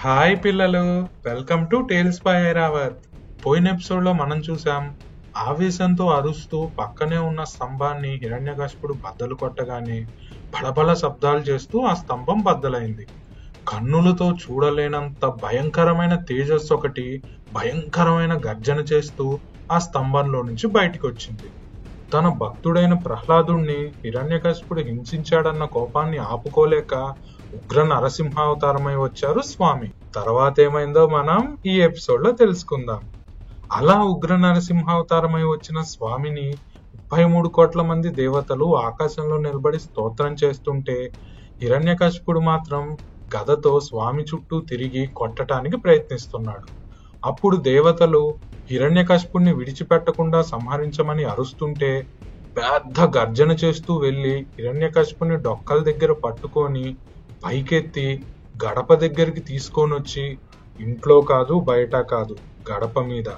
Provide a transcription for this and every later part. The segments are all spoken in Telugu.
హాయ్ పిల్లలు, welcome to tales by Airavat. పోయిన ఎపిసోడ్ లో మనం చూసాం, ఆవేశంతో అరుస్తూ పక్కనే ఉన్న స్తంభాన్ని హిరణ్యకశిపుడు బద్దలు కొట్టగానే బలబల శబ్దాలు చేస్తూ ఆ స్తంభం బద్దలైంది. కన్నులతో చూడలేనంత భయంకరమైన తేజస్సు ఒకటి భయంకరమైన గర్జన చేస్తూ ఆ స్తంభంలో నుంచి బయటికి వచ్చింది. తన భక్తుడైన ప్రహ్లాదుణ్ణి హిరణ్యకశిపుడు హింసించాడన్న కోపాన్ని ఆపుకోలేక ఉగ్ర నరసింహావతారమై వచ్చారు స్వామి. తర్వాత ఏమైందో మనం ఈ ఎపిసోడ్ లో తెలుసుకుందాం. అలా ఉగ్ర నరసింహావతారమై వచ్చిన స్వామిని 33 కోట్ల మంది దేవతలు ఆకాశంలో నిలబడి స్తోత్రం చేస్తుంటే హిరణ్యకశిపుడు మాత్రం గదతో స్వామి చుట్టూ తిరిగి కొట్టడానికి ప్రయత్నిస్తున్నాడు. అప్పుడు దేవతలు హిరణ్యకశిపుడిని విడిచిపెట్టకుండా సంహరించమని అరుస్తుంటే పెద్ద గర్జన చేస్తూ వెళ్లి హిరణ్యకశిపుని డొక్కల దగ్గర పట్టుకొని పైకెత్తి గడప దగ్గరికి తీసుకొని వచ్చి, ఇంట్లో కాదు బయట కాదు, గడప మీద,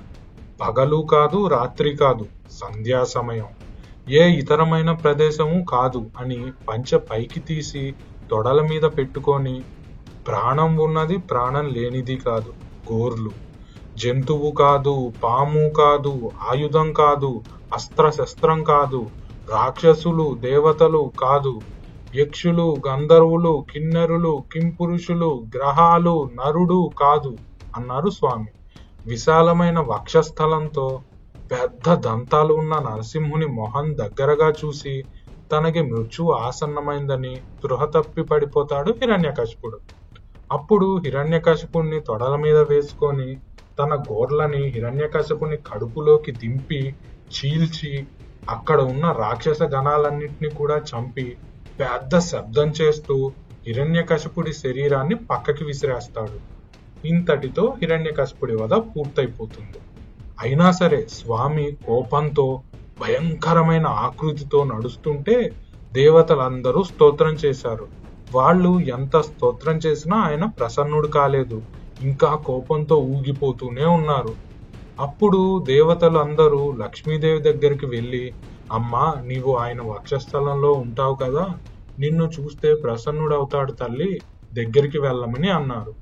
పగలు కాదు రాత్రి కాదు, సంధ్యా సమయం, ఏ ఇతరమైన ప్రదేశము కాదు అని పంచె పైకి తీసి తొడల మీద పెట్టుకొని, ప్రాణం ఉన్నది ప్రాణం లేనిది కాదు, గోర్లు, జంతువు కాదు, పాము కాదు, ఆయుధం కాదు, అస్త్రశస్త్రం కాదు, రాక్షసులు దేవతలు కాదు, యక్షులు గంధర్వులు కిన్నెరులు కింపురుషులు గ్రహాలు నరుడు కాదు అన్నారు స్వామి. విశాలమైన వక్షస్థలంతో పెద్ద దంతాలు ఉన్న నరసింహుని మొహం దగ్గరగా చూసి తనకి మృత్యువు ఆసన్నమైందని స్పృహ తప్పి పడిపోతాడు హిరణ్యకశిపుడు. అప్పుడు హిరణ్యకశిపుణ్ణి తొడల మీద వేసుకొని తన గోర్లని హిరణ్యకశిపుని కడుపులోకి దింపి చీల్చి అక్కడ ఉన్న రాక్షస గణాలన్నింటినీ కూడా చంపి పెద్ద శబ్దం చేస్తూ హిరణ్యకశిపుడి శరీరాన్ని పక్కకి విసిరేస్తాడు. ఇంతటితో హిరణ్యకశిపుడి వధ పూర్తయిపోతుంది. అయినా సరే స్వామి కోపంతో భయంకరమైన ఆకృతితో నడుస్తుంటే దేవతలందరూ స్తోత్రం చేశారు. వాళ్ళు ఎంత స్తోత్రం చేసినా ఆయన ప్రసన్నుడు కాలేదు. ఇంకా కోపంతో ఊగిపోతూనే ఉన్నారు. అప్పుడు దేవతలు అందరూ లక్ష్మీదేవి దగ్గరికి వెళ్ళి, అమ్మా, నీవు ఆయన వక్షస్థలంలో ఉంటావు కదా, నిన్ను చూస్తే ప్రసన్నుడవుతాడు తల్లి, దగ్గరికి వెళ్ళమని అన్నారు.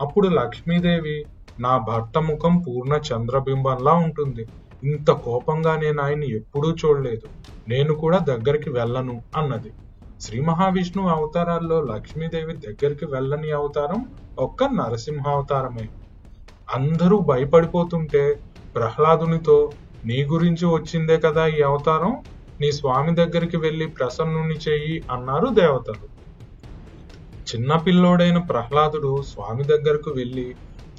అప్పుడు లక్ష్మీదేవి, నా భర్త ముఖం పూర్ణ చంద్రబింబంలా ఉంటుంది, ఇంత కోపంగా నేను ఆయన్ని ఎప్పుడూ చూడలేదు, నేను కూడా దగ్గరికి వెళ్ళను అన్నది. శ్రీ మహావిష్ణువు అవతారాల్లో లక్ష్మీదేవి దగ్గరికి వెళ్ళని అవతారం ఒక్క నరసింహావతారమే. అందరూ భయపడిపోతుంటే ప్రహ్లాదునితో, నీ గురించి వచ్చిందే కదా ఈ అవతారం, నీ స్వామి దగ్గరికి వెళ్లి ప్రసన్నుని చెయ్యి అన్నారు దేవతలు. చిన్నపిల్లోడైన ప్రహ్లాదుడు స్వామి దగ్గరకు వెళ్లి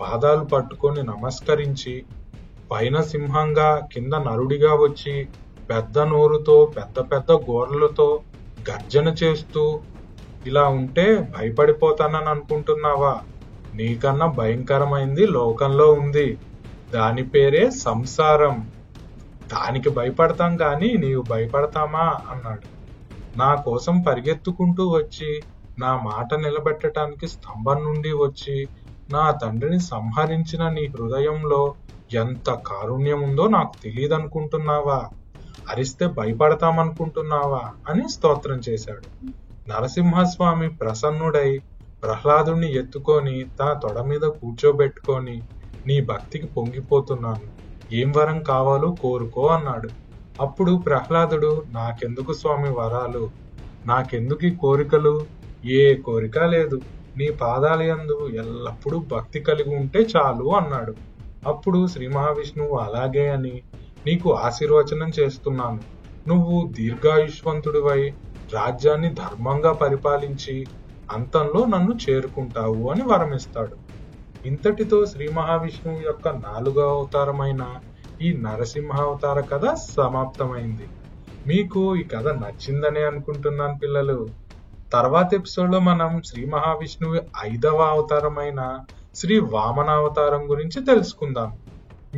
పాదాలు పట్టుకొని నమస్కరించి, పైన సింహంగా కింద నరుడిగా వచ్చి పెద్ద నోరుతో పెద్ద పెద్ద గోర్లతో గర్జన చేస్తూ, ఇలా ఉంటే భయపడిపోతానని అనుకుంటున్నావా, నీకన్నా భయంకరమైంది లోకంలో ఉంది, దాని పేరే సంసారం, దానికి భయపడతాం కానీ నీవు భయపడతామా అన్నాడు. నా కోసం పరిగెత్తుకుంటూ వచ్చి నా మాట నిలబెట్టడానికి స్తంభం నుండి వచ్చి నా తండ్రిని సంహరించిన నీ హృదయంలో ఎంత కారుణ్యం ఉందో నాకు తెలియదనుకుంటున్నావా, అరిస్తే భయపడతామనుకుంటున్నావా అని స్తోత్రం చేశాడు. నరసింహస్వామి ప్రసన్నుడై ప్రహ్లాదుని ఎత్తుకొని తన తొడ మీద కూర్చోబెట్టుకొని, నీ భక్తికి పొంగిపోతున్నాను, ఏం వరం కావాలో కోరుకో అన్నాడు. అప్పుడు ప్రహ్లాదుడు, నాకెందుకు స్వామి వరాలు, నాకెందుకు కోరికలు, ఏ కోరిక లేదు, నీ పాదాల యందు ఎల్లప్పుడూ భక్తి కలిగి ఉంటే చాలు అన్నాడు. అప్పుడు శ్రీ మహావిష్ణువు, అలాగే అని నీకు ఆశీర్వచనం చేస్తున్నాను, నువ్వు దీర్ఘాయుష్వంతుడివై రాజ్యాన్ని ధర్మంగా పరిపాలించి అంతంలో నన్ను చేరుకుంటావు అని వరమిస్తాడు. ఇంతటితో శ్రీ మహావిష్ణువు యొక్క 4వ అవతారమైన ఈ నరసింహావతార కథ సమాప్తమైంది. మీకు ఈ కథ నచ్చిందనే అనుకుంటున్నాను పిల్లలు. తర్వాత ఎపిసోడ్ లో మనం శ్రీ మహావిష్ణువు 5వ అవతారమైన శ్రీ వామనావతారం గురించి తెలుసుకుందాం.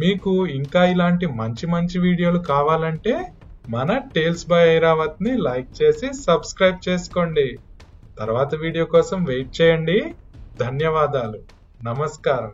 మీకు ఇంకా ఇలాంటి మంచి మంచి వీడియోలు కావాలంటే మన టేల్స్ బై ఐరావత్ ని లైక్ చేసి సబ్స్క్రైబ్ చేసుకోండి. తర్వాత వీడియో కోసం వెయిట్ చేయండి. ధన్యవాదాలు. నమస్కారం.